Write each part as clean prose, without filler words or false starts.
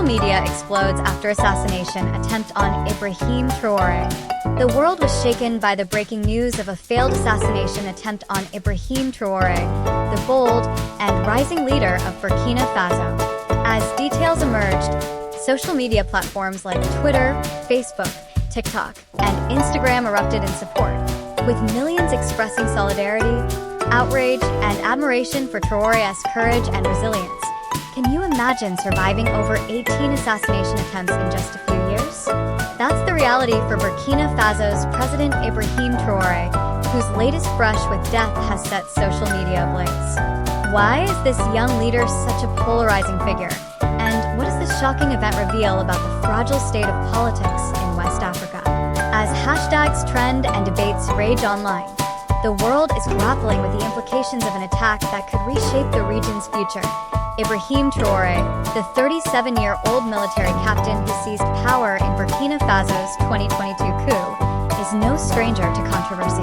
media explodes after assassination attempt on Ibrahim Traoré. The world was shaken by the breaking news of a failed assassination attempt on Ibrahim Traoré, the bold and rising leader of Burkina Faso. As details emerged, social media platforms like Twitter, Facebook, TikTok, and Instagram erupted in support, with millions expressing solidarity, outrage, and admiration for Traoré's courage and resilience. Can you imagine surviving over 18 assassination attempts in just a few years? That's the reality for Burkina Faso's President Ibrahim Traoré, whose latest brush with death has set social media ablaze. Why is this young leader such a polarizing figure? And what does this shocking event reveal about the fragile state of politics in West Africa? As hashtags trend and debates rage online, the world is grappling with the implications of an attack that could reshape the region's future. Ibrahim Traoré, the 37-year-old military captain who seized power in Burkina Faso's 2022 coup, is no stranger to controversy.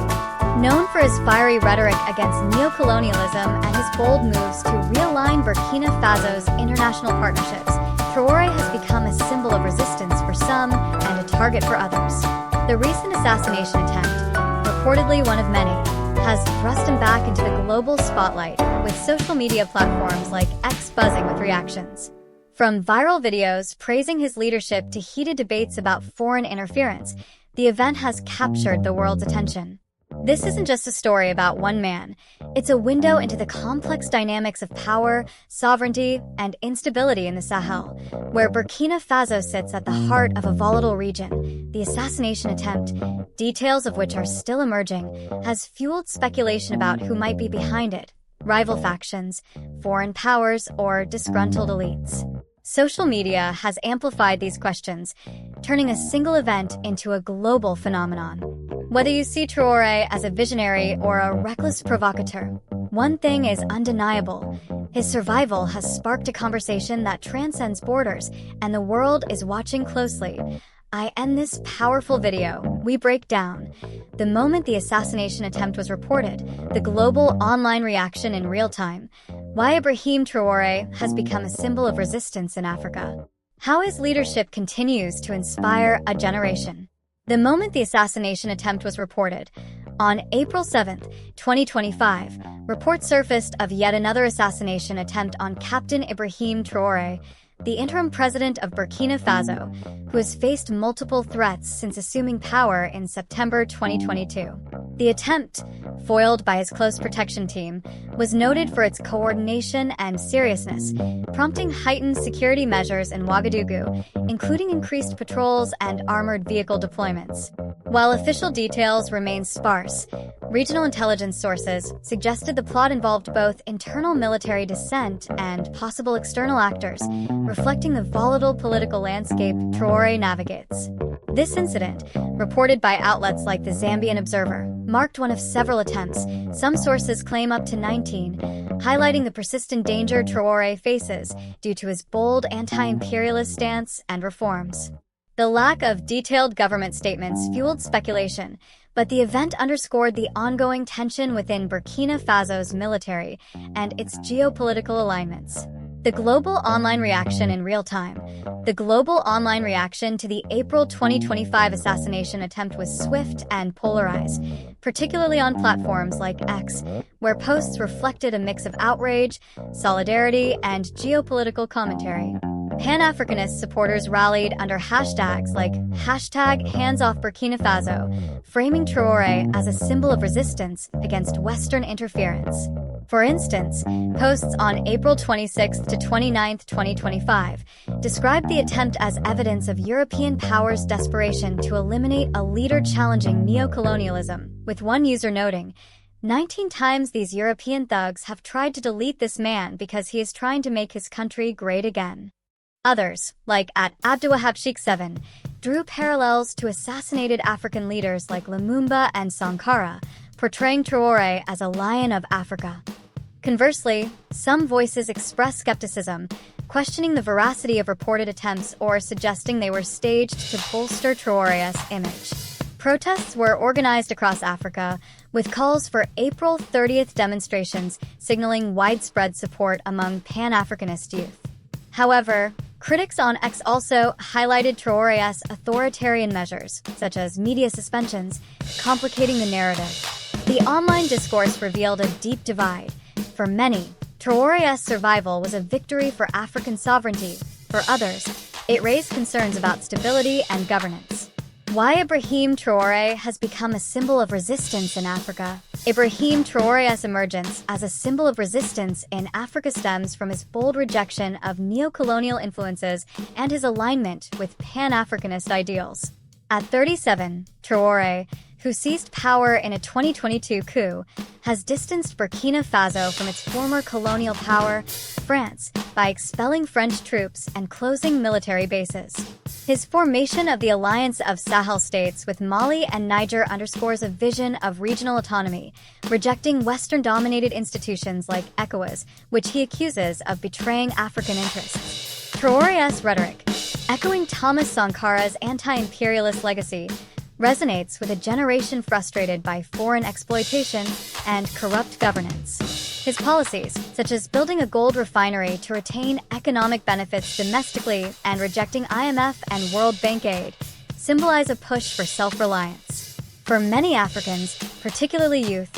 Known for his fiery rhetoric against neocolonialism and his bold moves to realign Burkina Faso's international partnerships, Traoré has become a symbol of resistance for some and a target for others. The recent assassination attempt, reportedly one of many, has thrust him back into the global spotlight, with social media platforms like X buzzing with reactions. From viral videos praising his leadership to heated debates about foreign interference, the event has captured the world's attention. This isn't just a story about one man. It's a window into the complex dynamics of power, sovereignty, and instability in the Sahel, where Burkina Faso sits at the heart of a volatile region. The assassination attempt, details of which are still emerging, has fueled speculation about who might be behind it: rival factions, foreign powers, or disgruntled elites. Social media has amplified these questions, turning a single event into a global phenomenon. Whether you see Traoré as a visionary or a reckless provocateur, one thing is undeniable: his survival has sparked a conversation that transcends borders, and the world is watching closely. I end this powerful video. We break down the moment the assassination attempt was reported, the global online reaction in real time, why Ibrahim Traoré has become a symbol of resistance in Africa, how his leadership continues to inspire a generation. The moment the assassination attempt was reported, on April 7, 2025, reports surfaced of yet another assassination attempt on Captain Ibrahim Traoré, the interim president of Burkina Faso, who has faced multiple threats since assuming power in September 2022. The attempt, foiled by his close protection team, was noted for its coordination and seriousness, prompting heightened security measures in Ouagadougou, including increased patrols and armored vehicle deployments. While official details remain sparse, regional intelligence sources suggested the plot involved both internal military dissent and possible external actors, reflecting the volatile political landscape Traoré navigates. This incident, reported by outlets like the Zambian Observer, marked one of several attempts, some sources claim up to 19, highlighting the persistent danger Traoré faces due to his bold anti-imperialist stance and reforms. The lack of detailed government statements fueled speculation, but the event underscored the ongoing tension within Burkina Faso's military and its geopolitical alignments. The global online reaction in real time. The global online reaction to the April 2025 assassination attempt was swift and polarized, particularly on platforms like X, where posts reflected a mix of outrage, solidarity, and geopolitical commentary. Pan-Africanist supporters rallied under hashtags like #HandsOffBurkinaFaso, framing Traoré as a symbol of resistance against Western interference. For instance, posts on April 26 to 29, 2025, described the attempt as evidence of European powers' desperation to eliminate a leader challenging neocolonialism, with one user noting, 19 times these European thugs have tried to delete this man because he is trying to make his country great again. Others, like at Abdouwahab-Sheikh7, drew parallels to assassinated African leaders like Lumumba and Sankara, portraying Traoré as a lion of Africa. Conversely, some voices expressed skepticism, questioning the veracity of reported attempts or suggesting they were staged to bolster Traoré's image. Protests were organized across Africa, with calls for April 30th demonstrations signaling widespread support among Pan-Africanist youth. However, Critics on X also highlighted Traoré's authoritarian measures, such as media suspensions, complicating the narrative. The online discourse revealed a deep divide. For many, Traoré's survival was a victory for African sovereignty. For others, it raised concerns about stability and governance. Why Ibrahim Traoré has become a symbol of resistance in Africa. Ibrahim Traoré's emergence as a symbol of resistance in Africa stems from his bold rejection of neo-colonial influences and his alignment with Pan-Africanist ideals. At 37, Traoré, who seized power in a 2022 coup, has distanced Burkina Faso from its former colonial power, France, by expelling French troops and closing military bases. His formation of the alliance of Sahel states with Mali and Niger underscores a vision of regional autonomy, rejecting Western-dominated institutions like ECOWAS, which he accuses of betraying African interests. Traoré's rhetoric, echoing Thomas Sankara's anti-imperialist legacy, resonates with a generation frustrated by foreign exploitation and corrupt governance. His policies, such as building a gold refinery to retain economic benefits domestically and rejecting IMF and World Bank aid, symbolize a push for self-reliance. For many Africans, particularly youth,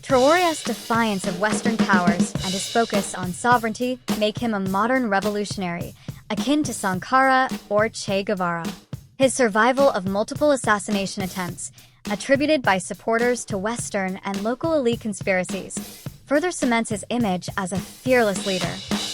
Traoré's defiance of Western powers and his focus on sovereignty make him a modern revolutionary, akin to Sankara or Che Guevara. His survival of multiple assassination attempts, attributed by supporters to Western and local elite conspiracies, further cements his image as a fearless leader.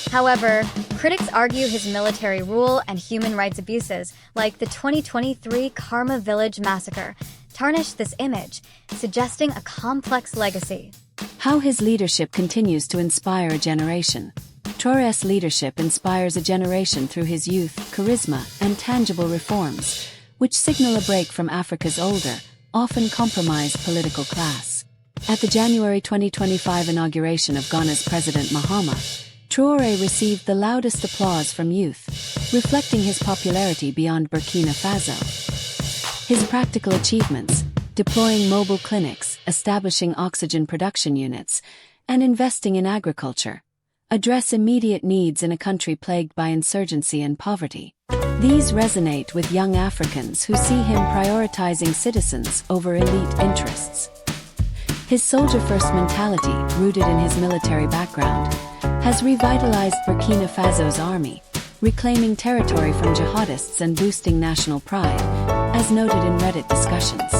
However, critics argue his military rule and human rights abuses, like the 2023 Karma Village massacre, tarnish this image, suggesting a complex legacy. How his leadership continues to inspire a generation. Traoré's leadership inspires a generation through his youth, charisma, and tangible reforms, which signal a break from Africa's older, often compromised political class. At the January 2025 inauguration of Ghana's President Mahama, Traoré received the loudest applause from youth, reflecting his popularity beyond Burkina Faso. His practical achievements, deploying mobile clinics, establishing oxygen production units, and investing in agriculture, address immediate needs in a country plagued by insurgency and poverty. These resonate with young Africans who see him prioritizing citizens over elite interests. His soldier-first mentality, rooted in his military background, has revitalized Burkina Faso's army, reclaiming territory from jihadists and boosting national pride, as noted in Reddit discussions.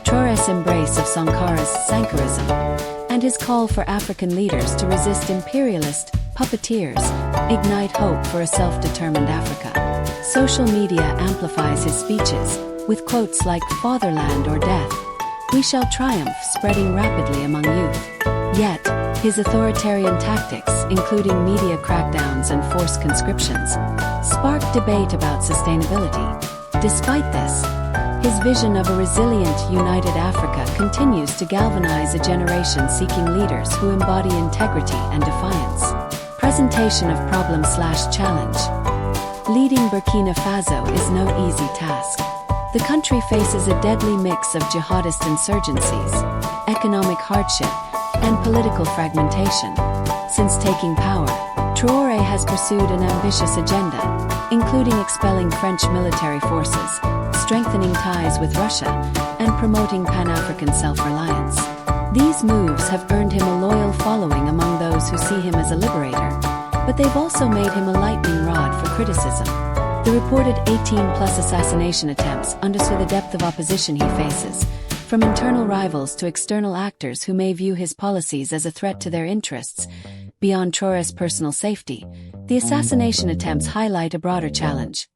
Traoré's embrace of Sankara's Sankarism and his call for African leaders to resist imperialist puppeteers ignite hope for a self-determined Africa. Social media amplifies his speeches, with quotes like "Fatherland or death, we shall triumph" spreading rapidly among youth. Yet, his authoritarian tactics, including media crackdowns and forced conscriptions, sparked debate about sustainability. Despite this, his vision of a resilient, united Africa continues to galvanize a generation seeking leaders who embody integrity and defiance. Presentation of problem/challenge. Leading Burkina Faso is no easy task. The country faces a deadly mix of jihadist insurgencies, economic hardship, and political fragmentation. Since taking power, Traoré has pursued an ambitious agenda, including expelling French military forces, strengthening ties with Russia, and promoting Pan-African self-reliance. These moves have earned him a loyal following among those who see him as a liberator, but they've also made him a lightning rod for criticism. The reported 18-plus assassination attempts underscore the depth of opposition he faces, from internal rivals to external actors who may view his policies as a threat to their interests. Beyond Traoré's personal safety, the assassination attempts highlight a broader challenge: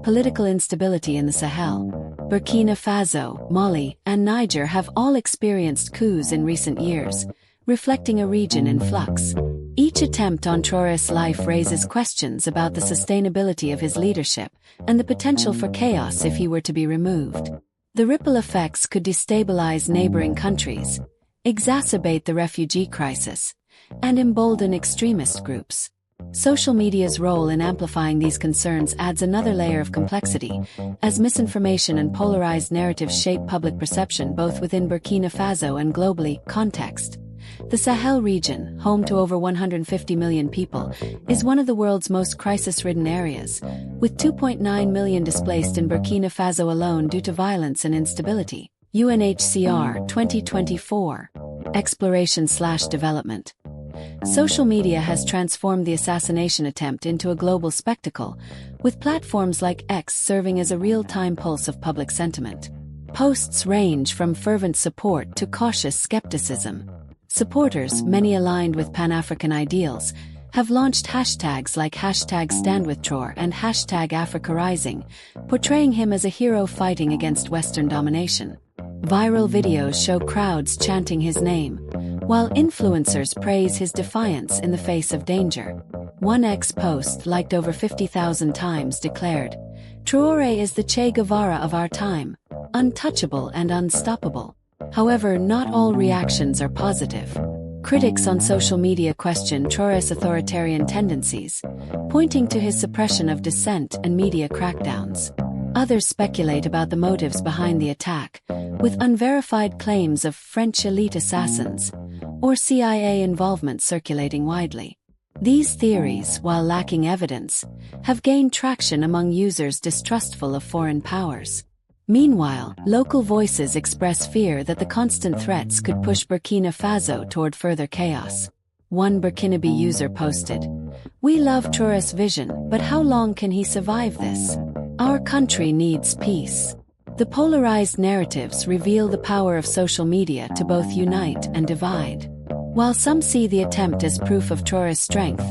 political instability in the Sahel. Burkina Faso, Mali, and Niger have all experienced coups in recent years, reflecting a region in flux. Each attempt on Traoré's life raises questions about the sustainability of his leadership and the potential for chaos if he were to be removed. The ripple effects could destabilize neighboring countries, exacerbate the refugee crisis, and embolden extremist groups. Social media's role in amplifying these concerns adds another layer of complexity, as misinformation and polarized narratives shape public perception both within Burkina Faso and globally. Context. The Sahel region, home to over 150 million people, is one of the world's most crisis-ridden areas, with 2.9 million displaced in Burkina Faso alone due to violence and instability. UNHCR 2024. Exploration/development. Social media has transformed the assassination attempt into a global spectacle, with platforms like X serving as a real-time pulse of public sentiment. Posts range from fervent support to cautious skepticism. Supporters, many aligned with Pan-African ideals, have launched hashtags like #IStandWithTraore and #AfricaRising, portraying him as a hero fighting against Western domination. Viral videos show crowds chanting his name, while influencers praise his defiance in the face of danger. One X post, liked over 50,000 times, declared, "Traoré is the Che Guevara of our time, untouchable and unstoppable." However, not all reactions are positive. Critics on social media question Traoré's authoritarian tendencies, pointing to his suppression of dissent and media crackdowns. Others speculate about the motives behind the attack, with unverified claims of French elite assassins or CIA involvement circulating widely. These theories, while lacking evidence, have gained traction among users distrustful of foreign powers. Meanwhile, local voices express fear that the constant threats could push Burkina Faso toward further chaos. One Burkinabe user posted, "We love Traoré's vision, but how long can he survive this? Our country needs peace." The polarized narratives reveal the power of social media to both unite and divide. While some see the attempt as proof of Traoré's strength,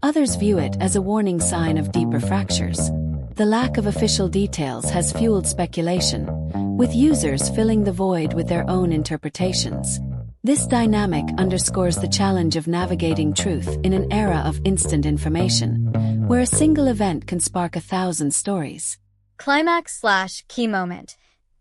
others view it as a warning sign of deeper fractures. The lack of official details has fueled speculation, with users filling the void with their own interpretations. This dynamic underscores the challenge of navigating truth in an era of instant information, where a single event can spark 1,000 stories. Climax/key moment.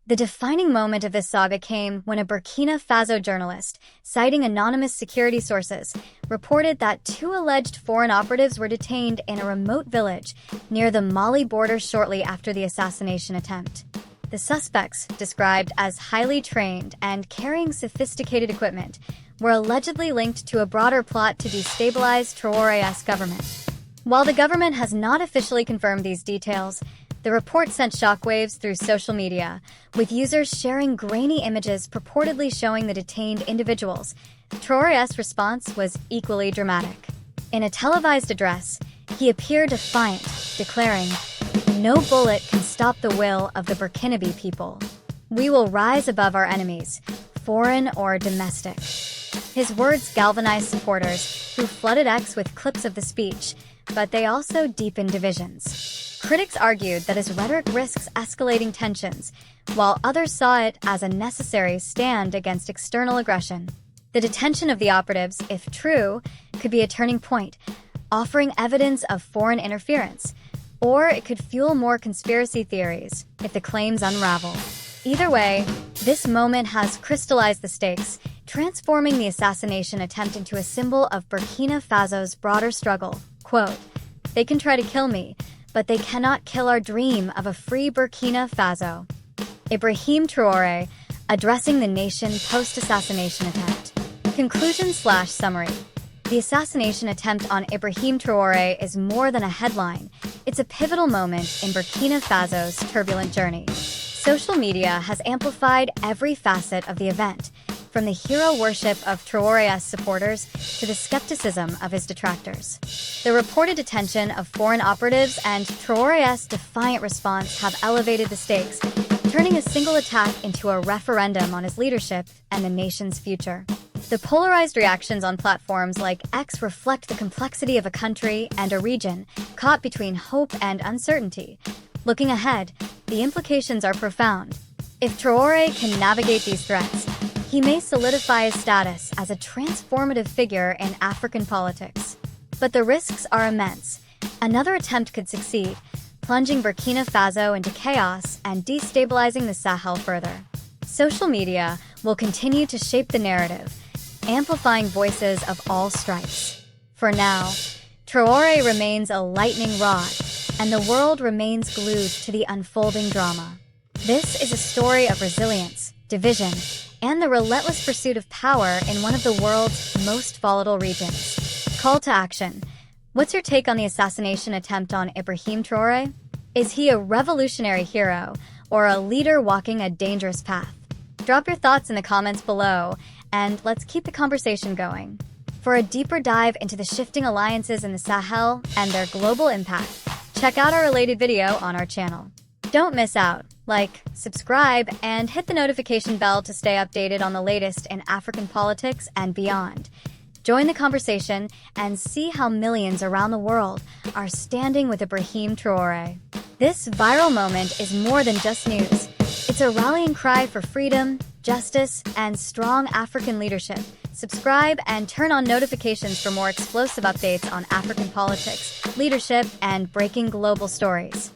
The defining moment of this saga came when a Burkina Faso journalist, citing anonymous security sources, reported that 2 alleged foreign operatives were detained in a remote village near the Mali border shortly after the assassination attempt. The suspects, described as highly trained and carrying sophisticated equipment, were allegedly linked to a broader plot to destabilize Traoré's government. While the government has not officially confirmed these details, the report sent shockwaves through social media, with users sharing grainy images purportedly showing the detained individuals. Traoré's response was equally dramatic. In a televised address, he appeared defiant, declaring, "No bullet can stop the will of the Burkinabe people. We will rise above our enemies, foreign or domestic." His words galvanized supporters, who flooded X with clips of the speech, but they also deepened divisions. Critics argued that his rhetoric risks escalating tensions, while others saw it as a necessary stand against external aggression. The detention of the operatives, if true, could be a turning point, offering evidence of foreign interference, or it could fuel more conspiracy theories if the claims unravel. Either way, this moment has crystallized the stakes, transforming the assassination attempt into a symbol of Burkina Faso's broader struggle. Quote, "They can try to kill me, but they cannot kill our dream of a free Burkina Faso." Ibrahim Traoré, addressing the nation post-assassination attempt. Conclusion/summary. The assassination attempt on Ibrahim Traoré is more than a headline. It's a pivotal moment in Burkina Faso's turbulent journey. Social media has amplified every facet of the event, from the hero worship of Traoré's supporters to the skepticism of his detractors. The reported detention of foreign operatives and Traoré's defiant response have elevated the stakes, turning a single attack into a referendum on his leadership and the nation's future. The polarized reactions on platforms like X reflect the complexity of a country and a region caught between hope and uncertainty. Looking ahead, the implications are profound. If Traoré can navigate these threats, he may solidify his status as a transformative figure in African politics. But the risks are immense. Another attempt could succeed, plunging Burkina Faso into chaos and destabilizing the Sahel further. Social media will continue to shape the narrative, amplifying voices of all stripes. For now, Traoré remains a lightning rod, and the world remains glued to the unfolding drama. This is a story of resilience, division, and the relentless pursuit of power in one of the world's most volatile regions. Call to action. What's your take on the assassination attempt on Ibrahim Traoré? Is he a revolutionary hero or a leader walking a dangerous path? Drop your thoughts in the comments below, and let's keep the conversation going. For a deeper dive into the shifting alliances in the Sahel and their global impact, check out our related video on our channel. Don't miss out. Like, subscribe, and hit the notification bell to stay updated on the latest in African politics and beyond. Join the conversation and see how millions around the world are standing with Ibrahim Traoré. This viral moment is more than just news. It's a rallying cry for freedom, justice, and strong African leadership. Subscribe and turn on notifications for more explosive updates on African politics, leadership, and breaking global stories.